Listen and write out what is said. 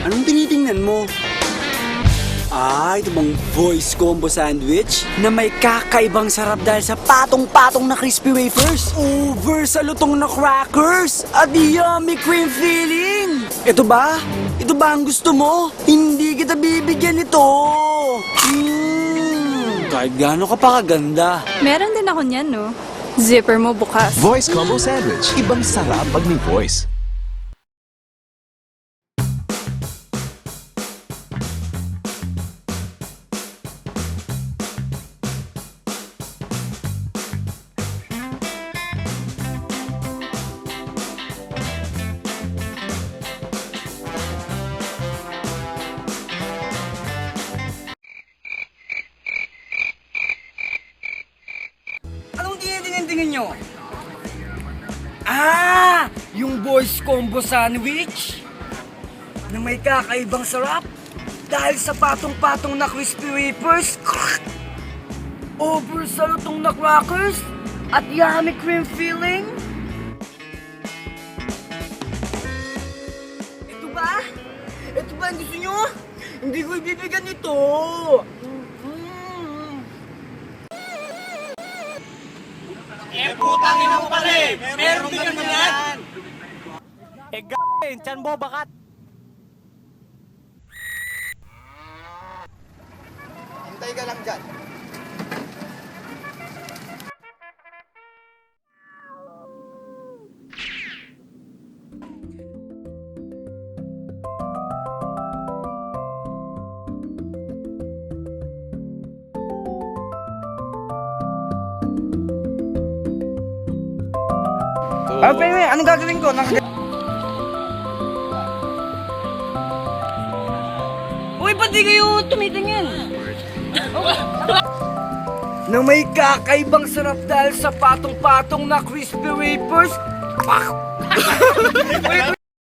Anong tinitingnan mo? Ito bang voice combo sandwich na may kakaibang sarap dahil sa patong-patong na crispy wafers, over sa lutong na crackers, at yummy cream filling. Ito ba? Ito ba ang gusto mo? Hindi kita bibigyan ito. Kahit gaano ka pa kaganda. Meron din ako niyan, no? Zipper mo bukas. Voice Combo Sandwich. Ibang sarap pag may voice. Anong tinitingin nyo? Yung boys combo sandwich na may kakaibang sarap dahil sa patong-patong na crispy wafers, over sa lutong na crackers, at yummy cream filling. Ito ba? Ito ba ang gusto nyo? Hindi ko ibibigyan ito. Putang ina mo pala eh! Meron din naman yan! Tiyan mo, bakat! Hintay ka lang dyan. Pwede, anong gagawin ko? Uy, ba't di kayo tumitingin? Na may kakaibang sarap dahil sa patong-patong na crispy wafers. Pak! Wait,